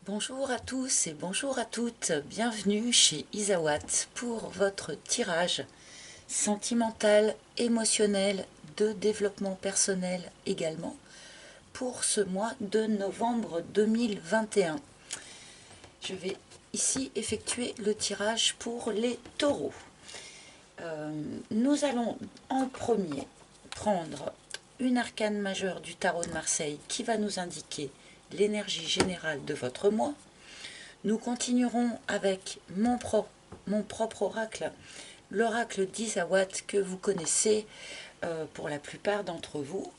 Bonjour à tous et bonjour à toutes, bienvenue chez Isawat pour votre tirage sentimental, émotionnel, de développement personnel également pour ce mois de novembre 2021. Je vais ici effectuer le tirage pour les taureaux. Nous allons en premier prendre une arcane majeure du tarot de Marseille qui va nous indiquer l'énergie générale de votre mois. Nous continuerons avec mon propre oracle, l'oracle d'Isawat que vous connaissez pour la plupart d'entre vous.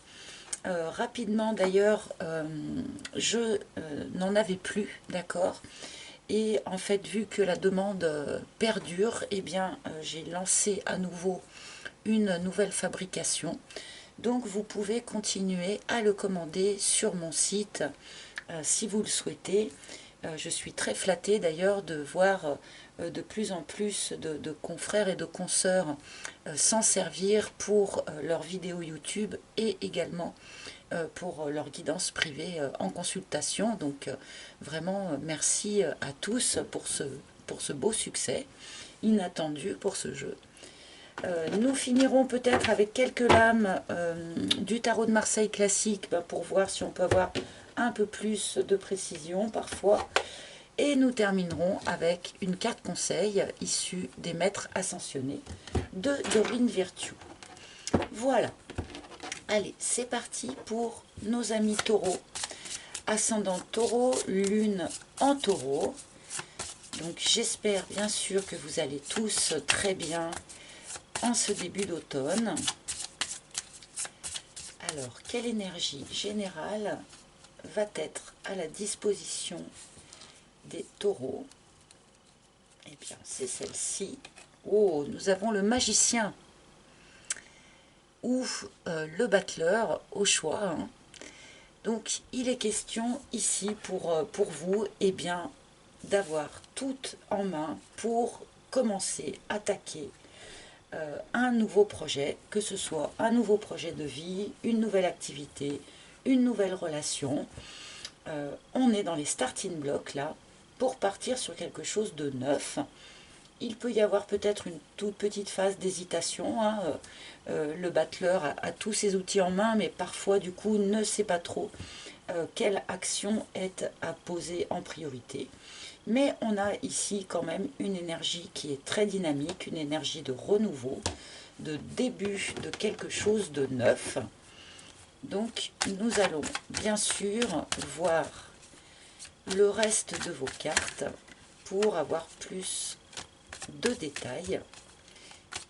Rapidement d'ailleurs, je n'en avais plus, d'accord. Et en fait, vu que la demande perdure, eh bien, j'ai lancé à nouveau une nouvelle fabrication. Donc, vous pouvez continuer à le commander sur mon site si vous le souhaitez. Je suis très flattée d'ailleurs de voir de plus en plus de confrères et de consoeurs s'en servir pour leurs vidéos YouTube et également pour leur guidance privée en consultation. Donc vraiment merci à tous pour ce beau succès inattendu pour ce jeu. Nous finirons peut-être avec quelques lames du tarot de Marseille classique pour voir si on peut avoir un peu plus de précision parfois. Et nous terminerons avec une carte conseil issue des maîtres ascensionnés de Dorine Virtue. Voilà. Allez, c'est parti pour nos amis taureaux. Ascendant taureau, lune en taureau. Donc j'espère bien sûr que vous allez tous très bien en ce début d'automne. Alors, quelle énergie générale va être à la disposition des taureaux? Eh bien, c'est celle-ci. Oh, nous avons le magicien ou le battleur au choix. Hein. Donc, il est question ici pour vous eh bien, d'avoir tout en main pour commencer à attaquer un nouveau projet, que ce soit un nouveau projet de vie, une nouvelle activité, une nouvelle relation. On est dans les starting blocks là pour partir sur quelque chose de neuf. Il peut y avoir peut-être une toute petite phase d'hésitation. Hein. Le battleur a tous ses outils en main, mais parfois du coup ne sait pas trop quelle action est à poser en priorité. Mais on a ici quand même une énergie qui est très dynamique, une énergie de renouveau, de début de quelque chose de neuf. Donc nous allons bien sûr voir le reste de vos cartes pour avoir plus de détails.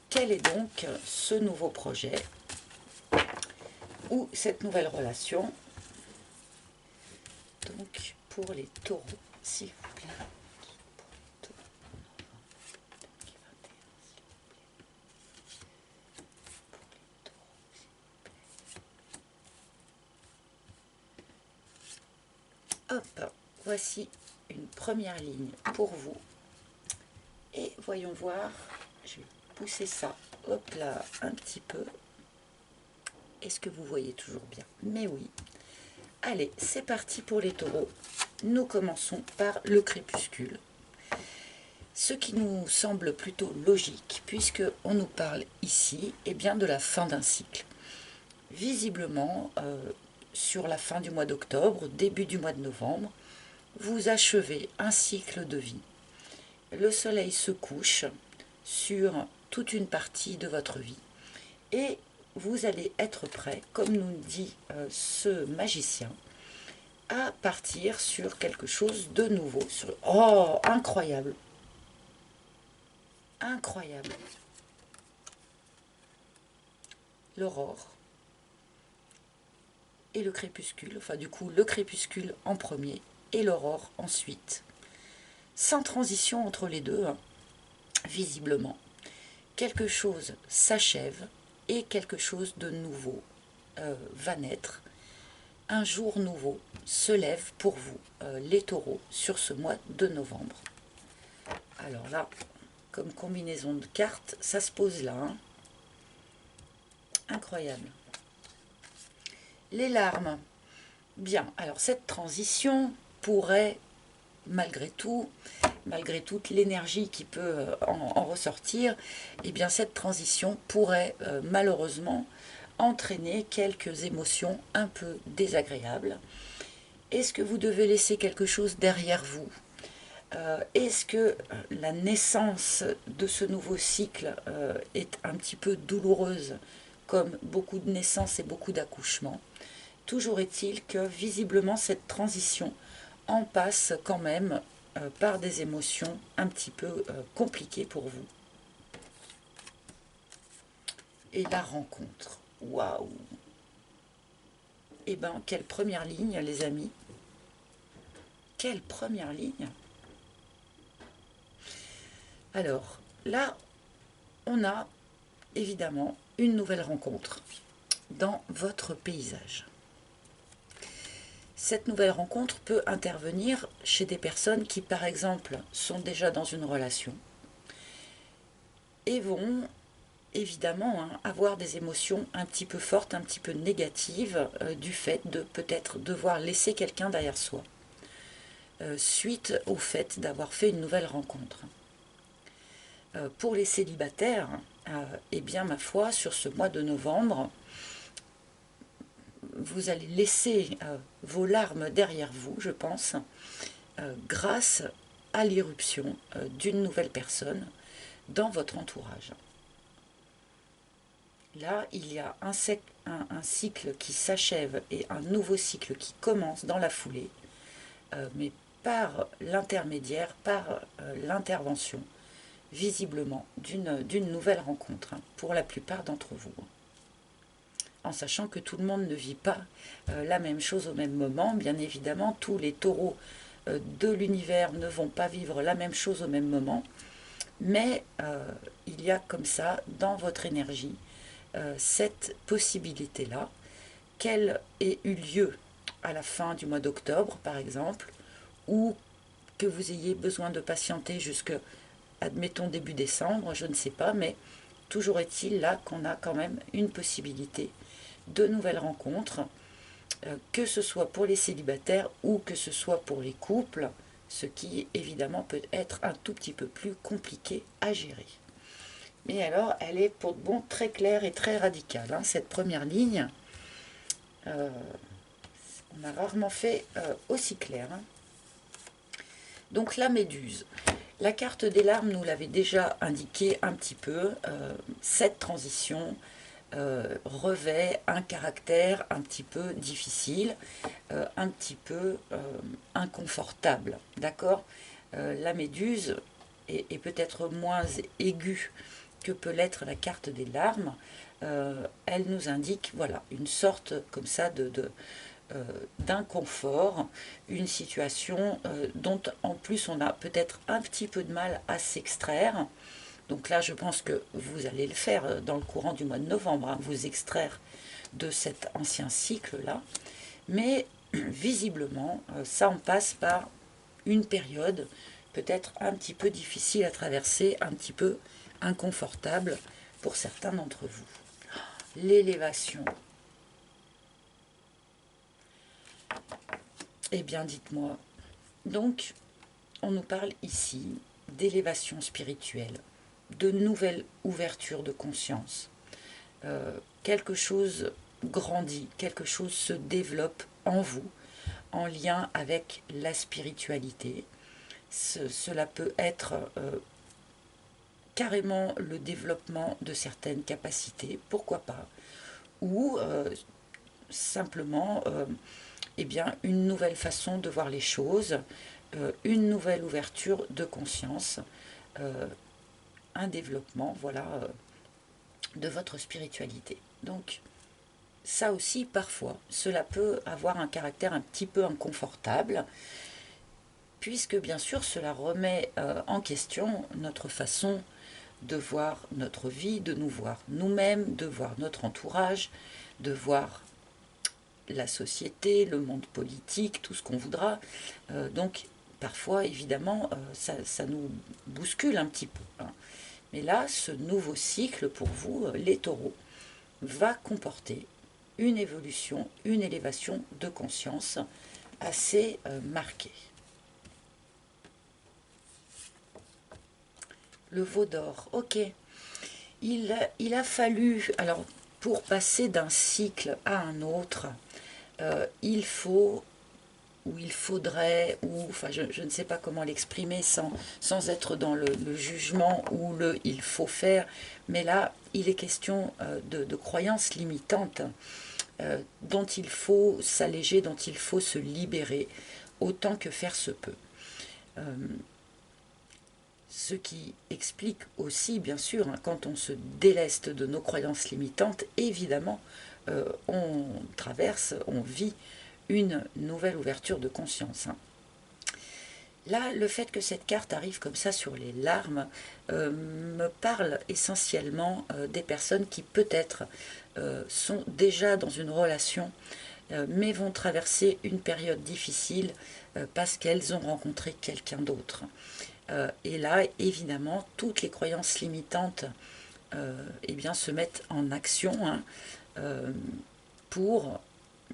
Quel est donc ce nouveau projet ou cette nouvelle relation? Donc pour les taureaux, s'il vous plaît. Hop, voici une première ligne pour vous. Et voyons voir, je vais pousser ça, hop là, un petit peu. Est-ce que vous voyez toujours bien? Mais oui. Allez, c'est parti pour les taureaux. Nous commençons par le crépuscule. Ce qui nous semble plutôt logique, puisque on nous parle ici eh bien, de la fin d'un cycle. Visiblement, sur la fin du mois d'octobre, début du mois de novembre, vous achevez un cycle de vie. Le soleil se couche sur toute une partie de votre vie et vous allez être prêt, comme nous dit ce magicien, à partir sur quelque chose de nouveau. Oh, incroyable! Incroyable! L'aurore et le crépuscule, enfin du coup le crépuscule en premier et l'aurore ensuite. Sans transition entre les deux, hein, visiblement. Quelque chose s'achève et quelque chose de nouveau va naître. Un jour nouveau se lève pour vous, les taureaux, sur ce mois de novembre. Alors là, comme combinaison de cartes, ça se pose là. Hein. Incroyable. Les larmes. Bien, alors cette transition pourrait malgré tout, malgré toute l'énergie qui peut en ressortir, eh bien cette transition pourrait malheureusement entraîner quelques émotions un peu désagréables. Est-ce que vous devez laisser quelque chose derrière vous? Est-ce que la naissance de ce nouveau cycle est un petit peu douloureuse, comme beaucoup de naissances et beaucoup d'accouchements? Toujours est-il que visiblement cette transition en passe quand même par des émotions un petit peu compliquées pour vous. Et la rencontre, waouh! Eh bien, quelle première ligne, les amis! Quelle première ligne! Alors, là, on a évidemment une nouvelle rencontre dans votre paysage. Cette nouvelle rencontre peut intervenir chez des personnes qui, par exemple, sont déjà dans une relation et vont évidemment avoir des émotions un petit peu fortes, un petit peu négatives du fait de peut-être devoir laisser quelqu'un derrière soi suite au fait d'avoir fait une nouvelle rencontre. Pour les célibataires, eh bien ma foi, sur ce mois de novembre, vous allez laisser vos larmes derrière vous, je pense, grâce à l'irruption d'une nouvelle personne dans votre entourage. Là, il y a un cycle qui s'achève et un nouveau cycle qui commence dans la foulée, mais par l'intermédiaire, par l'intervention, visiblement, d'une nouvelle rencontre, pour la plupart d'entre vous. En sachant que tout le monde ne vit pas la même chose au même moment. Bien évidemment, tous les taureaux de l'univers ne vont pas vivre la même chose au même moment, mais il y a comme ça, dans votre énergie, cette possibilité-là, qu'elle ait eu lieu à la fin du mois d'octobre, par exemple, ou que vous ayez besoin de patienter jusque, admettons, début décembre, je ne sais pas, mais toujours est-il là qu'on a quand même une possibilité de nouvelles rencontres, que ce soit pour les célibataires ou que ce soit pour les couples, ce qui évidemment peut être un tout petit peu plus compliqué à gérer. Mais alors, elle est pour de bon très claire et très radicale, cette première ligne. On a rarement fait aussi clair. Donc la méduse. La carte des larmes nous l'avait déjà indiqué un petit peu. Cette transition revêt un caractère un petit peu difficile, un petit peu inconfortable. D'accord? La méduse est peut-être moins aiguë que peut l'être la carte des larmes. Elle nous indique voilà, une sorte comme ça d'inconfort, une situation dont en plus on a peut-être un petit peu de mal à s'extraire. Donc là, je pense que vous allez le faire dans le courant du mois de novembre, vous extraire de cet ancien cycle-là. Mais visiblement, ça en passe par une période peut-être un petit peu difficile à traverser, un petit peu inconfortable pour certains d'entre vous. L'élévation. Eh bien, dites-moi. Donc, on nous parle ici d'élévation spirituelle, de nouvelle ouverture de conscience. Quelque chose grandit, quelque chose se développe en vous, en lien avec la spiritualité. Cela peut être carrément le développement de certaines capacités, pourquoi pas, ou simplement eh bien, une nouvelle façon de voir les choses, une nouvelle ouverture de conscience, un développement, voilà, de votre spiritualité. Donc, ça aussi, parfois, cela peut avoir un caractère un petit peu inconfortable, puisque bien sûr, cela remet en question notre façon de voir notre vie, de nous voir nous-mêmes, de voir notre entourage, de voir la société, le monde politique, tout ce qu'on voudra. Donc, parfois, évidemment, ça nous bouscule un petit peu. Mais là, ce nouveau cycle pour vous, les taureaux, va comporter une évolution, une élévation de conscience assez marquée. Le veau d'or, ok. Il a fallu, alors pour passer d'un cycle à un autre, il faut, ou il faudrait, ou enfin je ne sais pas comment l'exprimer sans être dans le jugement ou le il faut faire, mais là il est question de croyances limitantes dont il faut s'alléger, dont il faut se libérer autant que faire se peut. Euh, Ce qui explique aussi, bien sûr, hein, quand on se déleste de nos croyances limitantes, évidemment, on traverse, on vit une nouvelle ouverture de conscience. Hein. Là, le fait que cette carte arrive comme ça sur les larmes me parle essentiellement des personnes qui peut-être sont déjà dans une relation mais vont traverser une période difficile parce qu'elles ont rencontré quelqu'un d'autre. Et là, évidemment, toutes les croyances limitantes eh bien, se mettent en action hein, pour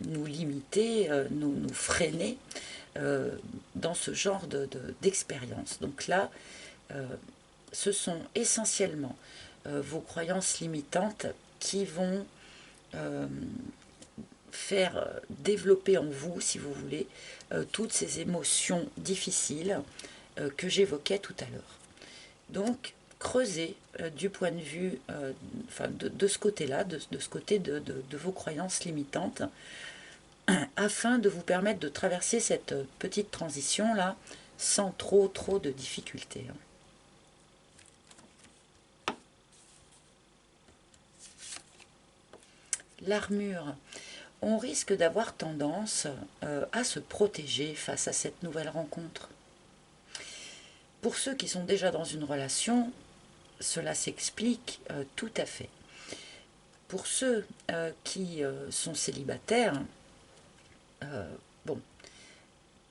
nous limiter, nous freiner dans ce genre d'expérience. Donc là, ce sont essentiellement vos croyances limitantes qui vont faire développer en vous, si vous voulez, toutes ces émotions difficiles que j'évoquais tout à l'heure. Donc, creuser du point de vue, enfin de ce côté-là, de ce côté de vos croyances limitantes, afin de vous permettre de traverser cette petite transition-là sans trop de difficultés. L'armure. On risque d'avoir tendance à se protéger face à cette nouvelle rencontre. Pour ceux qui sont déjà dans une relation, cela s'explique tout à fait. Pour ceux qui sont célibataires, bon,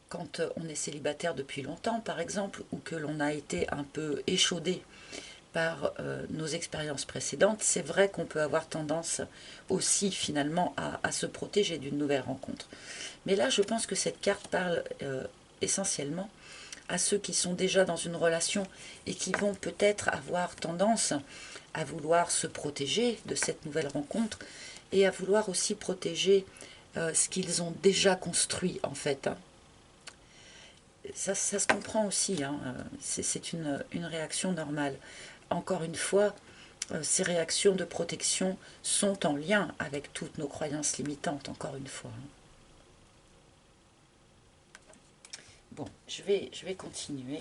quand on est célibataire depuis longtemps, par exemple, ou que l'on a été un peu échaudé par nos expériences précédentes, c'est vrai qu'on peut avoir tendance aussi finalement à se protéger d'une nouvelle rencontre. Mais là, je pense que cette carte parle essentiellement à ceux qui sont déjà dans une relation et qui vont peut-être avoir tendance à vouloir se protéger de cette nouvelle rencontre et à vouloir aussi protéger ce qu'ils ont déjà construit en fait. Hein. Ça se comprend aussi, hein. C'est une réaction normale. Encore une fois, ces réactions de protection sont en lien avec toutes nos croyances limitantes, encore une fois. Bon, je vais continuer.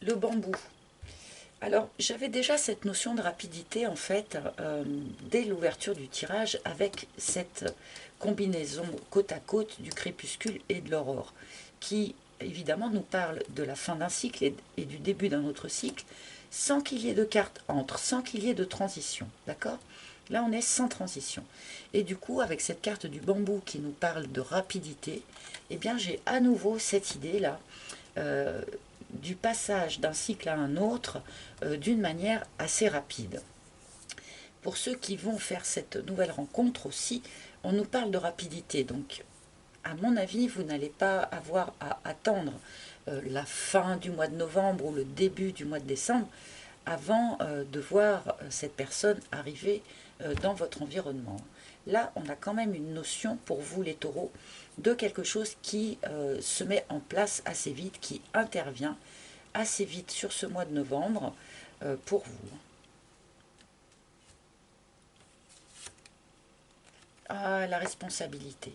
Le bambou. Alors, j'avais déjà cette notion de rapidité, en fait, dès l'ouverture du tirage, avec cette combinaison côte à côte du crépuscule et de l'aurore, qui, évidemment, nous parle de la fin d'un cycle et du début d'un autre cycle, sans qu'il y ait de carte entre, sans qu'il y ait de transition, d'accord? Là, on est sans transition. Et du coup, avec cette carte du bambou qui nous parle de rapidité, eh bien, j'ai à nouveau cette idée-là du passage d'un cycle à un autre d'une manière assez rapide. Pour ceux qui vont faire cette nouvelle rencontre aussi, on nous parle de rapidité. Donc, à mon avis, vous n'allez pas avoir à attendre la fin du mois de novembre ou le début du mois de décembre avant de voir cette personne arriver dans votre environnement. Là, on a quand même une notion pour vous, les taureaux, de quelque chose qui se met en place assez vite, qui intervient assez vite sur ce mois de novembre pour vous. Ah, la responsabilité.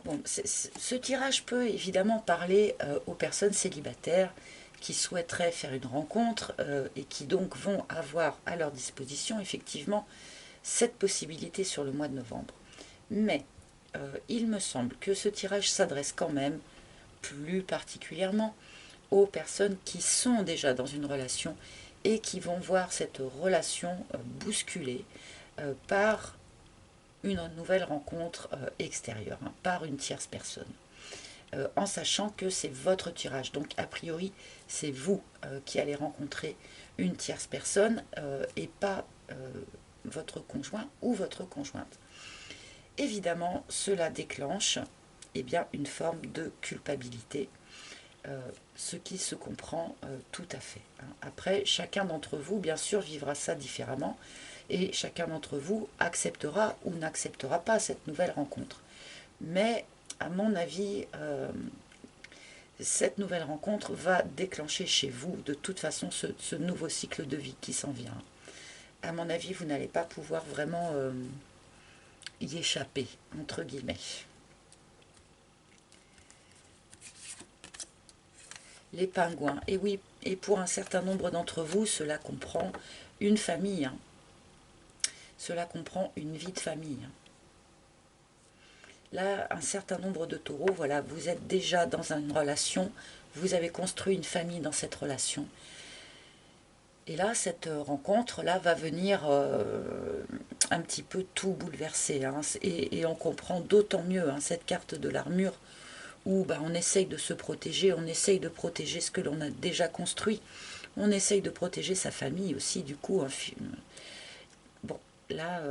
Bon, ce tirage peut évidemment parler aux personnes célibataires qui souhaiteraient faire une rencontre et qui donc vont avoir à leur disposition effectivement cette possibilité sur le mois de novembre. Mais il me semble que ce tirage s'adresse quand même plus particulièrement aux personnes qui sont déjà dans une relation et qui vont voir cette relation bousculée par une nouvelle rencontre extérieure, hein, par une tierce personne. En sachant que c'est votre tirage. Donc, a priori, c'est vous qui allez rencontrer une tierce personne et pas votre conjoint ou votre conjointe. Évidemment, cela déclenche eh bien, une forme de culpabilité, ce qui se comprend tout à fait. Hein. Après, chacun d'entre vous, bien sûr, vivra ça différemment, et chacun d'entre vous acceptera ou n'acceptera pas cette nouvelle rencontre. Mais, à mon avis, cette nouvelle rencontre va déclencher chez vous, de toute façon, ce nouveau cycle de vie qui s'en vient. À mon avis, vous n'allez pas pouvoir vraiment y échapper, entre guillemets. Les pingouins. Et oui, et pour un certain nombre d'entre vous, cela comprend une famille. Hein. Cela comprend une vie de famille. Hein. Là, un certain nombre de taureaux, voilà, vous êtes déjà dans une relation, vous avez construit une famille dans cette relation. Et là, cette rencontre-là va venir un petit peu tout bouleverser. Hein. Et on comprend d'autant mieux hein, cette carte de l'armure où bah, on essaye de se protéger, on essaye de protéger ce que l'on a déjà construit, on essaye de protéger sa famille aussi, du coup. Bon, là,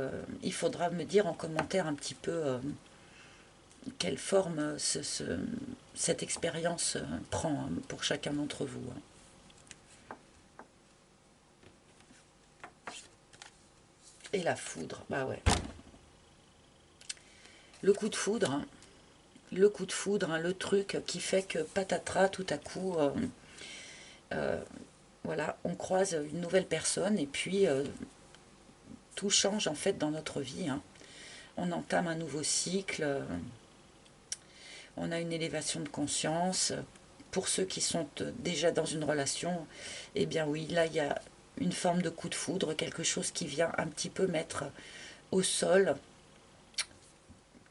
il faudra me dire en commentaire un petit peu quelle forme cette expérience prend hein, pour chacun d'entre vous. Hein. Et la foudre, bah ouais. Le coup de foudre, hein. Le coup de foudre, hein, le truc qui fait que patatras, tout à coup, voilà, on croise une nouvelle personne et puis tout change en fait dans notre vie. Hein. On entame un nouveau cycle, on a une élévation de conscience. Pour ceux qui sont déjà dans une relation, eh bien oui, là il y a une forme de coup de foudre, quelque chose qui vient un petit peu mettre au sol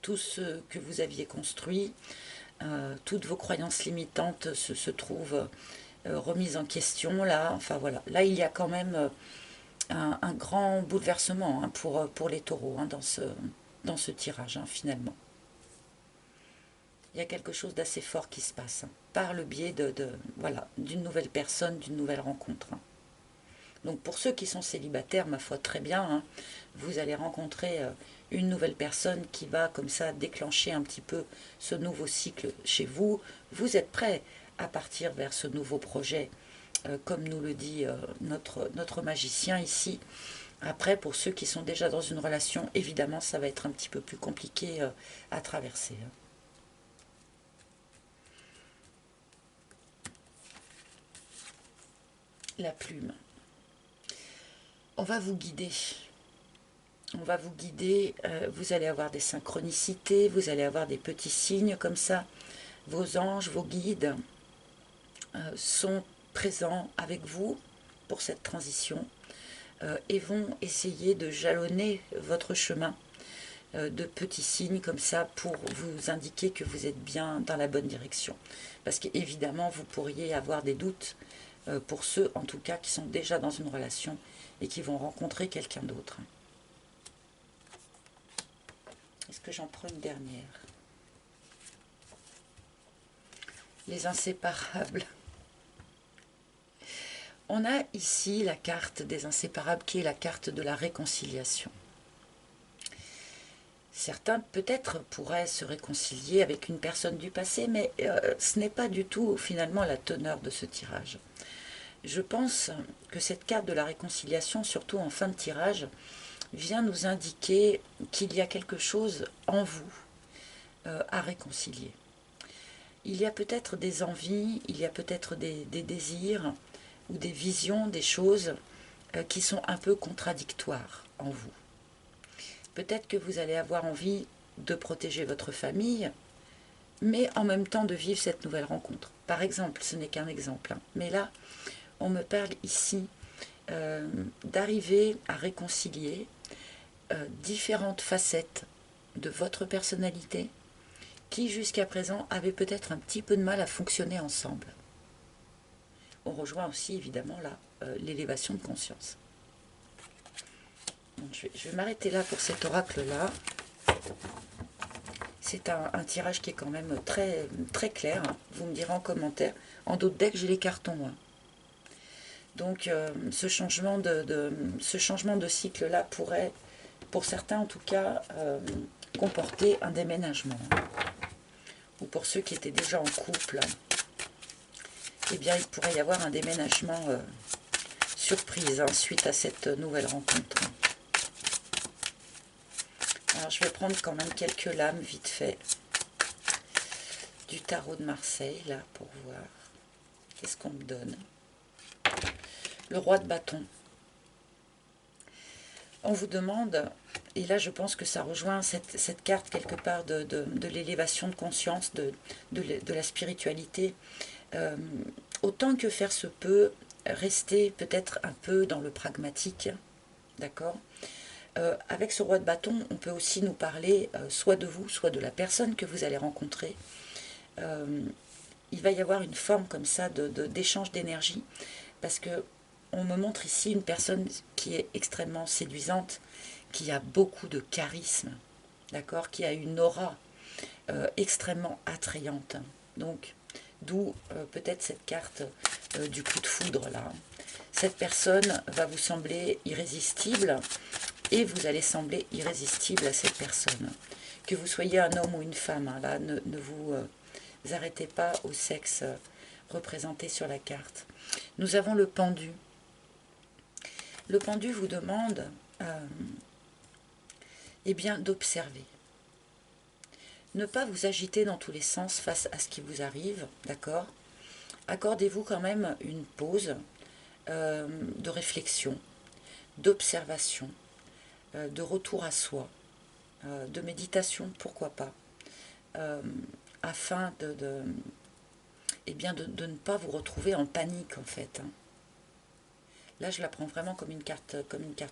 tout ce que vous aviez construit. Toutes vos croyances limitantes se trouvent remises en question là. Enfin voilà, là il y a quand même un grand bouleversement hein, pour les taureaux hein, dans ce tirage hein, finalement. Il y a quelque chose d'assez fort qui se passe hein, par le biais voilà, d'une nouvelle personne, d'une nouvelle rencontre. Hein. Donc pour ceux qui sont célibataires, ma foi, très bien, hein, vous allez rencontrer une nouvelle personne qui va comme ça déclencher un petit peu ce nouveau cycle chez vous. Vous êtes prêts à partir vers ce nouveau projet, comme nous le dit notre magicien ici. Après, pour ceux qui sont déjà dans une relation, évidemment, ça va être un petit peu plus compliqué à traverser. Hein. La plume. On va vous guider. On va vous guider. Vous allez avoir des synchronicités, vous allez avoir des petits signes comme ça. Vos anges, vos guides sont présents avec vous pour cette transition et vont essayer de jalonner votre chemin de petits signes comme ça pour vous indiquer que vous êtes bien dans la bonne direction. Parce qu'évidemment, vous pourriez avoir des doutes pour ceux en tout cas qui sont déjà dans une relation et qui vont rencontrer quelqu'un d'autre. Est-ce que j'en prends une dernière? Les inséparables. On a ici la carte des inséparables qui est la carte de la réconciliation. Certains peut-être pourraient se réconcilier avec une personne du passé, mais ce n'est pas du tout finalement la teneur de ce tirage. Je pense que cette carte de la réconciliation, surtout en fin de tirage, vient nous indiquer qu'il y a quelque chose en vous à réconcilier. Il y a peut-être des envies, il y a peut-être des désirs ou des visions, des choses qui sont un peu contradictoires en vous. Peut-être que vous allez avoir envie de protéger votre famille, mais en même temps de vivre cette nouvelle rencontre. Par exemple, ce n'est qu'un exemple, hein, mais là, on me parle ici d'arriver à réconcilier différentes facettes de votre personnalité qui jusqu'à présent avaient peut-être un petit peu de mal à fonctionner ensemble. On rejoint aussi évidemment là l'élévation de conscience. Donc, je vais m'arrêter là pour cet oracle-là. C'est un tirage qui est quand même très, très clair. Vous me direz en commentaire. En d'autres decks, j'ai les cartons. Hein. Donc ce changement de cycle-là pourrait, pour certains en tout cas, comporter un déménagement. ou pour ceux qui étaient déjà en couple, eh bien il pourrait y avoir un déménagement surprise hein, suite à cette nouvelle rencontre. Alors je vais prendre quand même quelques lames vite fait du tarot de Marseille là pour voir qu'est-ce qu'on me donne. Le roi de bâton. On vous demande, et là je pense que ça rejoint cette carte quelque part de l'élévation de conscience, de la spiritualité, autant que faire se peut, rester peut-être un peu dans le pragmatique, d'accord. Avec ce roi de bâton, on peut aussi nous parler soit de vous, soit de la personne que vous allez rencontrer. Il va y avoir une forme comme ça d'échange d'énergie, parce que on me montre ici une personne qui est extrêmement séduisante, qui a beaucoup de charisme, d'accord, qui a une aura extrêmement attrayante. Donc, d'où peut-être cette carte du coup de foudre là. Cette personne va vous sembler irrésistible et vous allez sembler irrésistible à cette personne. Que vous soyez un homme ou une femme, hein, là, ne vous arrêtez pas au sexe représenté sur la carte. Nous avons le pendu. Le pendu vous demande eh bien, d'observer. Ne pas vous agiter dans tous les sens face à ce qui vous arrive, d'accord? Accordez-vous quand même une pause de réflexion, d'observation, de retour à soi, de méditation, pourquoi pas, afin eh bien de ne pas vous retrouver en panique en fait. Hein. Là, je la prends vraiment comme une carte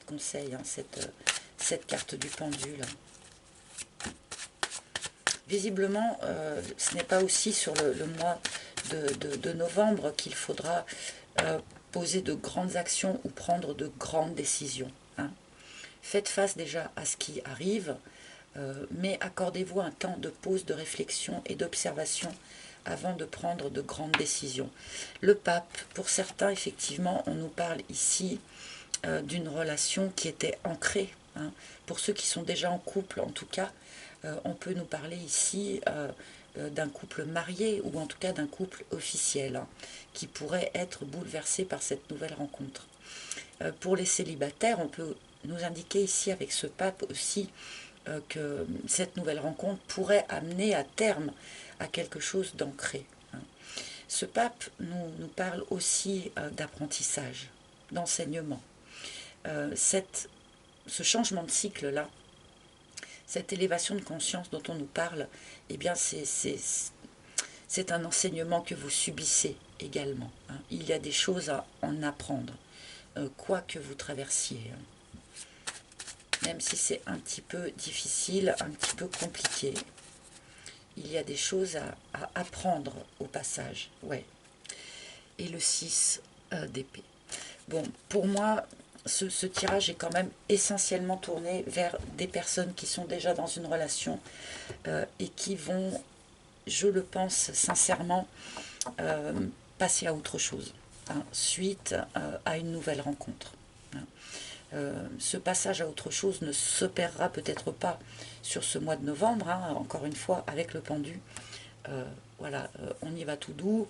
conseil, hein, cette carte du pendule. Visiblement, ce n'est pas aussi sur le mois de novembre qu'il faudra poser de grandes actions ou prendre de grandes décisions. Hein. Faites face déjà à ce qui arrive, mais accordez-vous un temps de pause, de réflexion et d'observation avant de prendre de grandes décisions. Le pape, pour certains, effectivement, on nous parle ici d'une relation qui était ancrée. Hein. Pour ceux qui sont déjà en couple, en tout cas, on peut nous parler ici d'un couple marié ou en tout cas d'un couple officiel hein, qui pourrait être bouleversé par cette nouvelle rencontre. Pour les célibataires, on peut nous indiquer ici avec ce pape aussi que cette nouvelle rencontre pourrait amener à terme à quelque chose d'ancré. Hein. Ce pape nous parle aussi d'apprentissage, d'enseignement. Ce changement de cycle-là, cette élévation de conscience dont on nous parle, eh bien c'est un enseignement que vous subissez également. Hein. Il y a des choses à en apprendre, quoi que vous traversiez. Hein. Même si c'est un petit peu difficile, un petit peu compliqué, il y a des choses à apprendre au passage. Ouais. Et le 6 d'épée. Bon, pour moi, ce tirage est quand même essentiellement tourné vers des personnes qui sont déjà dans une relation et qui vont, je le pense sincèrement, passer à autre chose, hein, suite à une nouvelle rencontre. Hein. Ce passage à autre chose ne s'opérera peut-être pas sur ce mois de novembre, hein, encore une fois, avec le pendu. Voilà, on y va tout doux,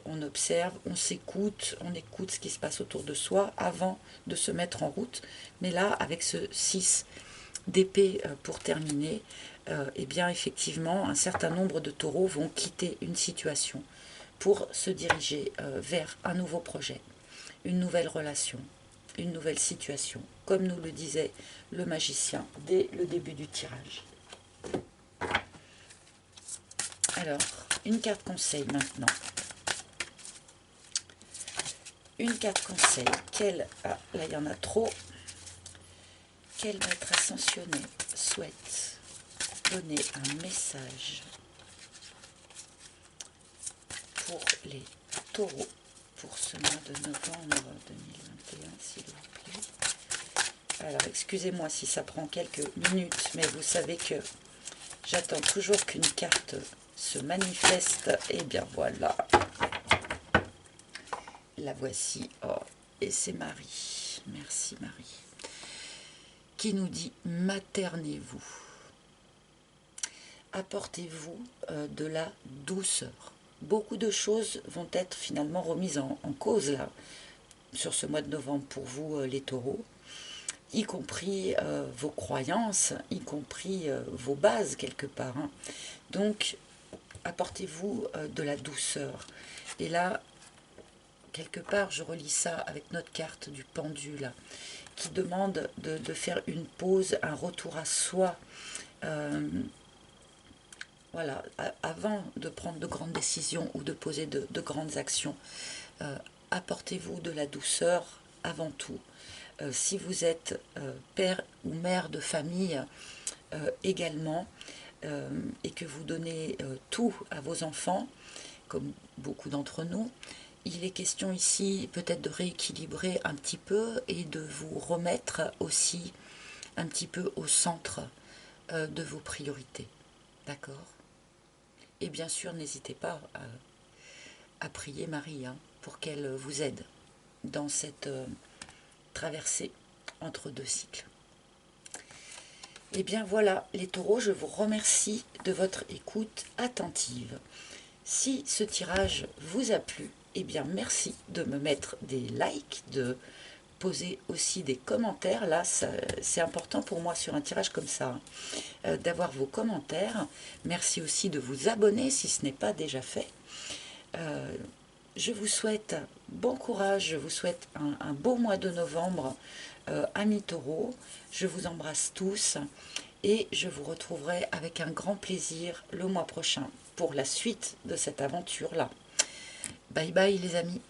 on observe, on s'écoute, on écoute ce qui se passe autour de soi avant de se mettre en route. Mais là, avec ce 6 d'épée pour terminer, eh bien effectivement, un certain nombre de taureaux vont quitter une situation pour se diriger vers un nouveau projet, une nouvelle relation, une nouvelle situation, comme nous le disait le magicien dès le début du tirage. Alors, une carte conseil maintenant. Une carte conseil. Ah, là, il y en a trop. Quel maître ascensionné souhaite donner un message pour les taureaux pour ce mois de novembre 2021, s'il vous plaît. Alors, excusez-moi si ça prend quelques minutes, mais vous savez que j'attends toujours qu'une carte se manifeste. Et bien voilà. La voici. Oh, et c'est Marie. Merci Marie. Qui nous dit maternez-vous. apportez-vous de la douceur. Beaucoup de choses vont être finalement remises en cause là, sur ce mois de novembre pour vous les taureaux, y compris vos croyances, y compris vos bases quelque part. Hein. Donc, apportez-vous de la douceur. Et là, quelque part, je relis ça avec notre carte du pendule, qui demande de faire une pause, un retour à soi. Voilà, avant de prendre de grandes décisions ou de poser de grandes actions, apportez-vous de la douceur avant tout. Si vous êtes père ou mère de famille également, et que vous donnez tout à vos enfants, comme beaucoup d'entre nous, il est question ici peut-être de rééquilibrer un petit peu et de vous remettre aussi un petit peu au centre de vos priorités. D'accord? Et bien sûr, n'hésitez pas à prier Marie hein, pour qu'elle vous aide dans cette traversée entre deux cycles. Et bien voilà, les taureaux, je vous remercie de votre écoute attentive. Si ce tirage vous a plu, eh bien merci de me mettre des likes, de poser aussi des commentaires. Là, c'est important pour moi sur un tirage comme ça, d'avoir vos commentaires. Merci aussi de vous abonner si ce n'est pas déjà fait. Je vous souhaite bon courage, je vous souhaite un beau mois de novembre, amis taureaux. Je vous embrasse tous et je vous retrouverai avec un grand plaisir le mois prochain pour la suite de cette aventure-là. Bye bye les amis.